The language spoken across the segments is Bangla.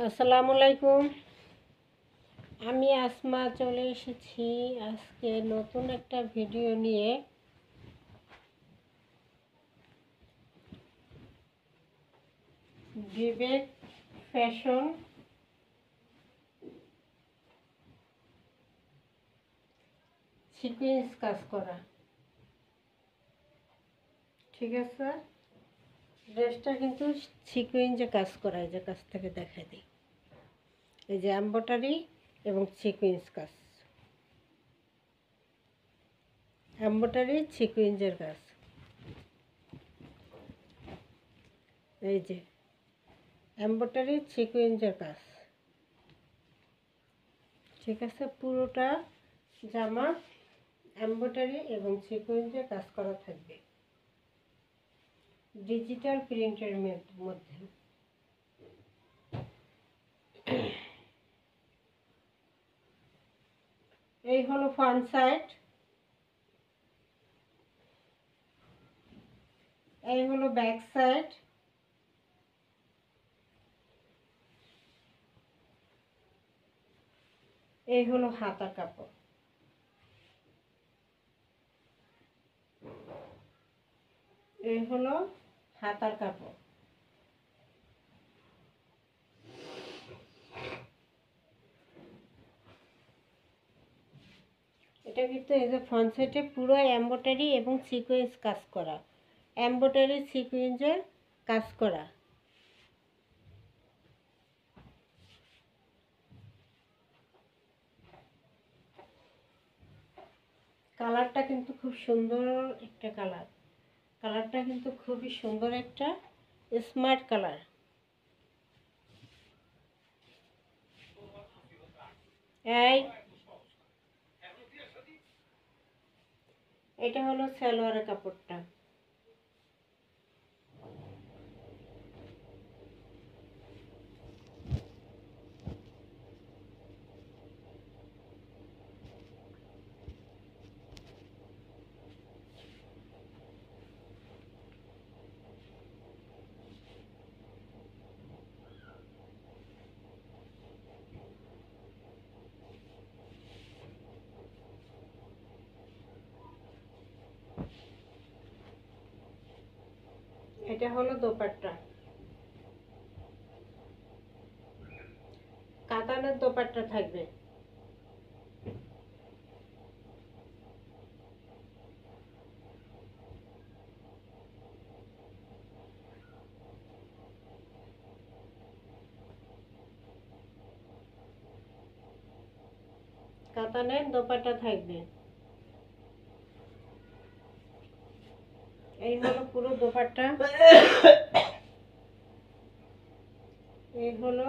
আসসালামু আলাইকুম। আমি আসমা চলে এসেছি আজকে নতুন একটা ভিডিও নিয়ে। বিবেক ফ্যাশন সিকোয়েন্স কাজ করা, ঠিক আছে। ড্রেসটা কিন্তু সিকোয়েন্সে কাজ করা, এই যে কাছ থেকে দেখাই দিই, এই যে এমব্রয়ডারি এবং সিকোয়েন্স কাজ, এমব্রয়ডারি সিকোয়েন্সের কাজ, এই যে এমব্রয়ডারি সিকোয়েন্সের কাজ, ঠিক আছে। পুরোটা জামা এমব্রয়ডারি এবং সিকোয়েন্সের কাজ করা থাকবে, ডিজিটাল প্রিন্টের মধ্যে। এই হলো ফ্রন্ট সাইড, এই হলো ব্যাক সাইড, এই হলো হাতার কাপড়, এই হলো হাতার কাপড়। এটা কিন্তু এই যে ফ্রন্ট সাইডে পুরো এমব্রয়ডারি এবং সিকোয়েন্স কাজ করা, এমব্রয়ডারি সিকোয়েন্সের কাজ করা। কালারটা কিন্তু খুব সুন্দর একটা কালার, কালারটা কিন্তু খুবই সুন্দর একটা স্মার্ট কালার। এটা হলো সালোয়ারের কাপড়টা, এটা হলো দোপাট্টা, কাতানের দোপাট্টা থাকবে। কাতানের দোপাট্টা থাকবে। এই হলো পুরো দোপাট্টা, এই হলো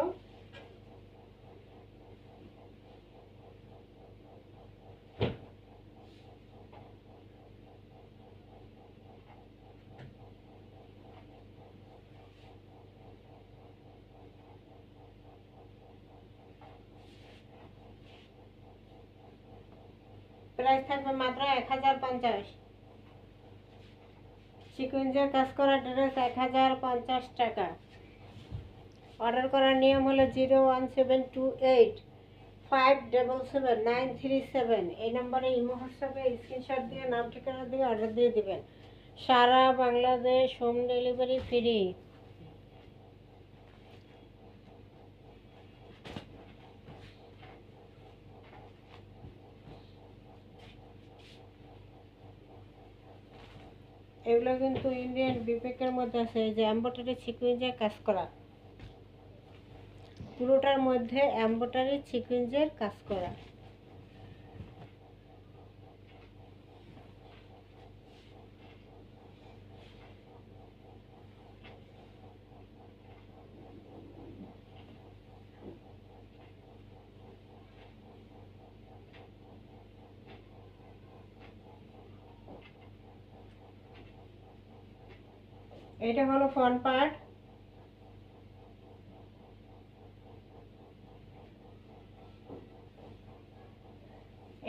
প্রাইস থাকবে মাত্র 1050। সিকোয়েন্সের কাজ করা ড্রেস 1050 টাকা। অর্ডার করার নিয়ম হলো 01728577937, এই নম্বরে ইমো হোয়াটসঅ্যাপে স্ক্রিনশট দিয়ে নাম ঠিকানা দিয়ে অর্ডার দিয়ে দিবেন। সারা বাংলাদেশ হোম ডেলিভারি ফ্রি। এগুলো কিন্তু ইন্ডিয়ান বিবেকের মধ্যে আছে, এই যে এমব্রয়ডারি সিকোয়েন্সের কাজ করা, পুরোটার মধ্যে এমব্রয়ডারি সিকোয়েন্সের কাজ করা। এটা হলো ফ্রন্ট পার্ট,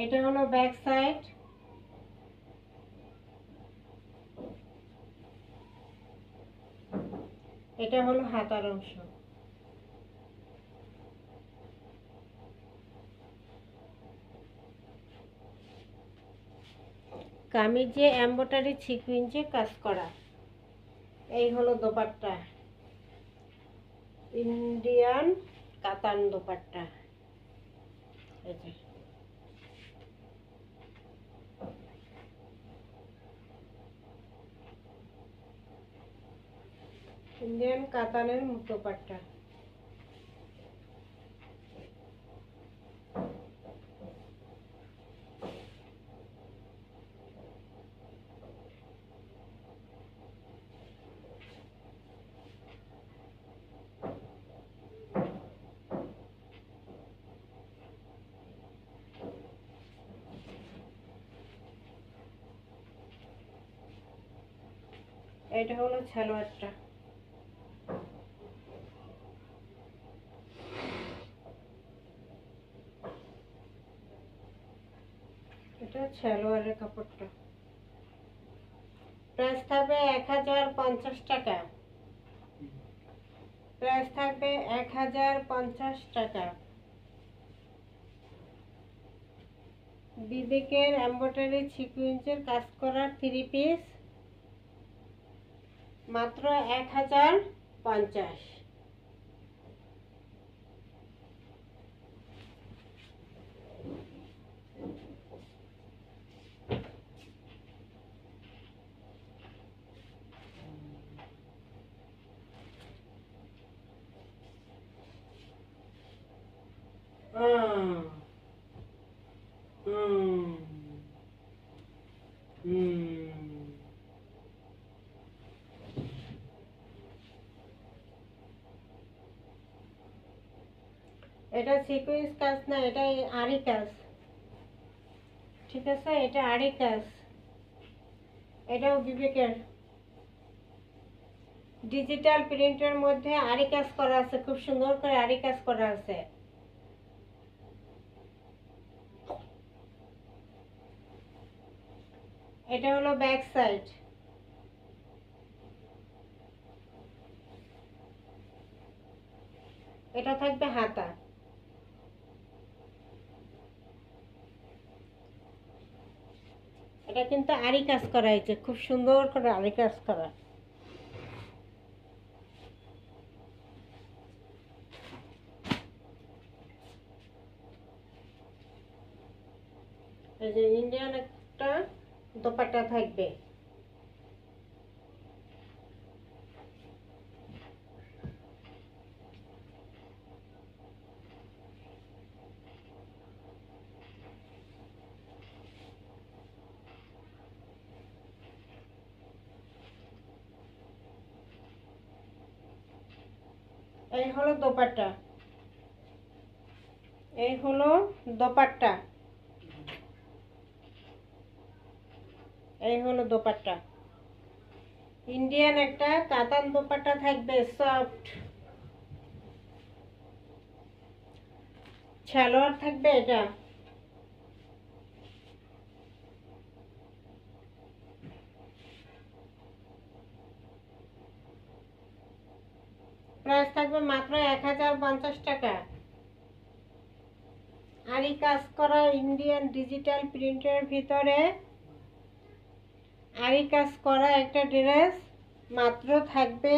এটা হলো ব্যাক সাইড, এটা হলো হাতার অংশ। কামিজে এমব্রয়ডারি সিকুয়েন্সে কাজ করা। এই হলো দোপাট্টা, ইন্ডিয়ান কাতান দোপাট্টা। এই যে ইন্ডিয়ান কাতানের দোপাট্টা। এটা হলো সালোয়ারটা। এটা সালোয়ারের কাপড়টা। প্রাইস থাকবে 1050 টাকা। প্রাইস থাকবে 1050 টাকা। বিবেকের এমব্রয়ডারি সিকুয়েন্সের কাজ করা 3 পিস, মাত্র 1050। এটা সিকুয়েন্স কাজ না, এটা আরি কাজ। ঠিক আছে, এটা আরি কাজ। এটাও বিবেকের ডিজিটাল প্রিন্টের মধ্যে আরি কাজ করা আছে, খুব সুন্দর করে আরি কাজ করা আছে। এটা হলো ব্যাক সাইড। এটা থাকবে হাতা। এটা কিন্তু আরি কাজ করা হয়েছে, খুব সুন্দর করে আরি কাজ করা। এই যে ইন্ডিয়ান একটা দোপাট্টা থাকবে। এই হলো দোপাট্টা। এই হলো দোপাট্টা। এই হলো দোপাট্টা। ইন্ডিয়ান একটা কাতান দোপাট্টা থাকবে, সফট। সালোয়ার থাকবে এটা। প্রাইস থাকবে মাত্র 1050 টাকা। আরি কাজ করা ইন্ডিয়ান ডিজিটাল প্রিন্টের ভিতরে আরি কাজ করা একটা ড্রেস, মাত্র থাকবে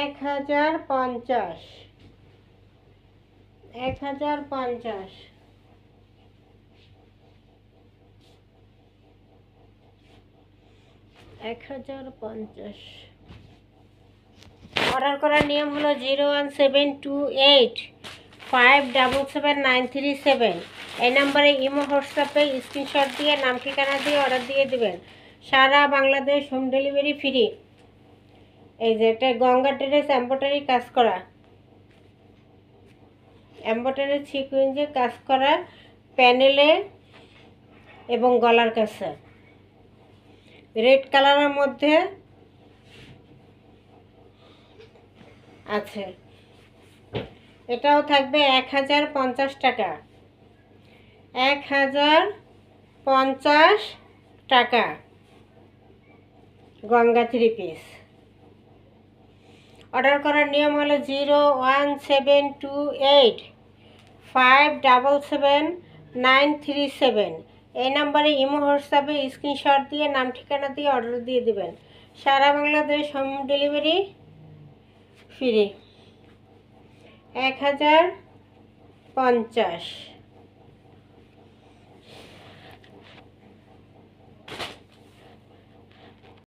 1050। 1050। অর্ডার করার নিয়ম হলো 01728577937। এই নাম্বারে ইমো হোয়াটসঅ্যাপে স্ক্রিনশট দিয়ে নাম ঠিকানা দিয়ে অর্ডার দিয়ে দিবেন। সারা বাংলাদেশ হোম ডেলিভারি ফ্রি। এই যে এটা গঙ্গা ড্রেস এমব্রয়ডারি কাজ করা, এমব্রয়ডারি সিকুয়েন্সে কাজ করা, প্যানেলে এবং গলার কাছে রেড কালারের মধ্যে আছে। এটাও থাকবে 1050 টাকা। 1050 টাকা গঙ্গা 3 পিস। অর্ডার করার নিয়ম হলো 01728577937। এই নাম্বারে ইমো হোয়াটসঅ্যাপে স্ক্রিনশট দিয়ে নাম ঠিকানা দিয়ে অর্ডার দিয়ে দেবেন। সারা বাংলাদেশ হোম ডেলিভারি ফ্রি। 1050।